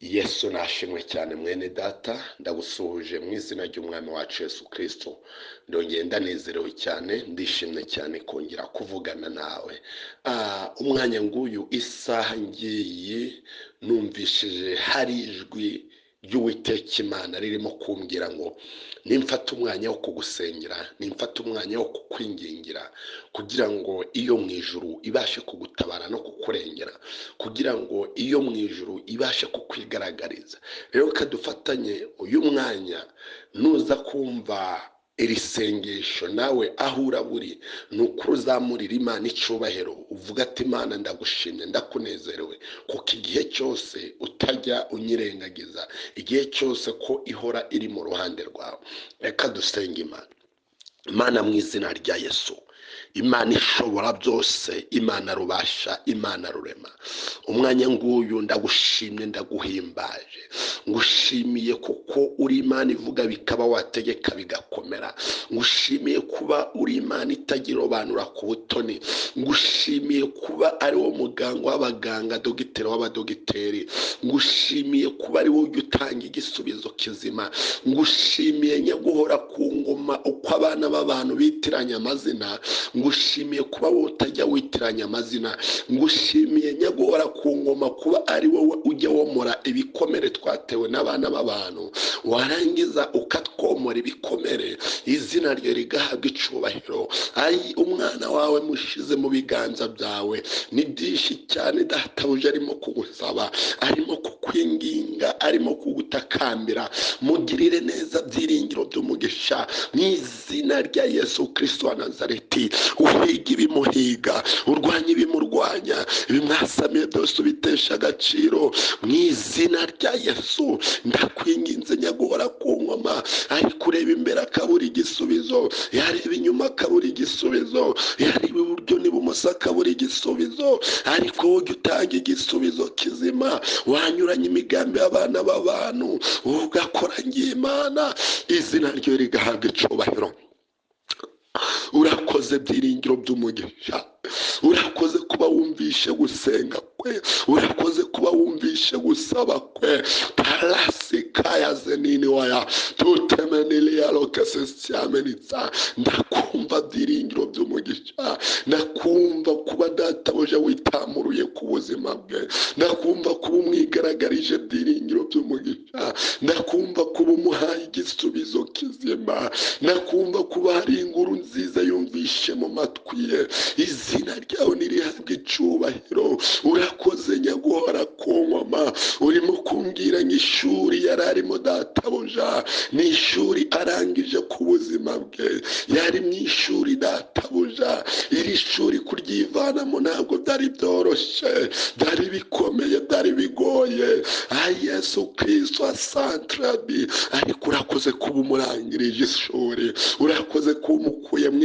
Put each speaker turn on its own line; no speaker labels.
Yesu nashimwe cyane mwene data, ndagusuhuje mu izina ry'umwami wacu Yesu Kristo. Ndongeye ndanezerewe cyane, ndishimye cyane kongera kuvugana nawe. Umwanya nguyu isaha ngiye numvishije hari ijwi ry'Uwiteka Imana ririmo kumbwira ngo nimfata umwanya wo kugusengera, nimfata umwanya wo kukwingingira, kugira ngo iyo mu ijuru ibashe kugutabara no kukurengera, kugira ngo iyo mu ijuru ibashe kukwigaragariza. Rero kadufatanye uyu mwanya, nuza kumva iri sengesho nawe aho uraburi, nuko uzamurira Imana icyubahiro, uvuga ati Imana ndagushimye, ndakunezerewe kuko igihe cyose utajya unyirengagiza, igihe cyose ko ihora iri mu ruhande rwawe. Reka dusenge Imana. Imana mu izina rya Yesu, Imana ishobora byose, Imana rubasha, Imana rurema, umwanya nguyu ndagushimye, ndaguhimbaje, ngushimiye kuko uri Imana ivuga bikaba, wategeka bigakomera. Ngushimiye kuba uri Imana itagirobanura ku butoni. Ngushimiye kuba ari wo muganga w'abaganga, dogiteri w'abadogiteri. Ngushimiye kuba ari wowe ujya utanga igisubizo kizima. Ngushimiye nyaguhora ku ngoma, uko abana b'abantu bitiranya amazina. Ngushimiye kuba wowe utajya witiranya amazina. Ngushimiye nyaguhora ku ngoma kuba ari wowe ujya womora ibikomere twatewe n'abana b'abantu, warangiza ukatwomora ibikomere, izina rye rigahabwa icyubahiro. Umwana wawe mushize mu biganza byawe, ni byinshi cyane databuja arimo kugusaba, arimo kukwinginga, arimo kugutakambira. Mugirire neza byiringiro by'umugisha mu izina rya Yesu Kristo wa Nazareti. Uhiga ibimuhiga, urwanya ibimurwanya, ibimwasamiye byose ubitesha agaciro mu izina rya Yesu. Ndakwinginze nyaguhora ku ngoma, ari kureba imbere akabura igisubizo, yareba inyuma akabura igisubizo, yareba iburyo n'ibumoso akabura igisubizo, ariko wowe ujya utanga igisubizo kizima. Wanyuranye imigambi y'abana b'abantu, ugakora ng'Imana, izina ryo rigahabwa icyubahiro. Urakoze byiringiro by'umugisha, urakoze kuba wumvishe gusenga kwe, urakoze kuba wumvishe gusaba kwe. Parasikaya zenini waya tutemenili ya lokasesi amenitsa. Ndakumva byiringiro by'umugisha, ndakumva kuba databuja witamuruye ku buzima bwe, ndakumva kuba umwigaragarije byiringiro by'umugisha, ndakumva kuba umuhaye igisubizo kizima, ndakumva kuba hari inkuru nziza yumvishe mu matwi ye. Izina ryawe nirihabwe icyubahiro. Urakoze nyaguhora ku ngoma, urimo kumbwira nk'ishuri yari arimo databuja, ni ishuri arangije ku buzima bwe. Yari mu ishuri databuja, iri shuri kuryivanamo ntabwo byari byoroshye, byari bikomeye, byari bigoye. Yesu Kristo asantrabi, ariko urakoze kuba umurangirije ishuri, urakoze kuba umukuye mu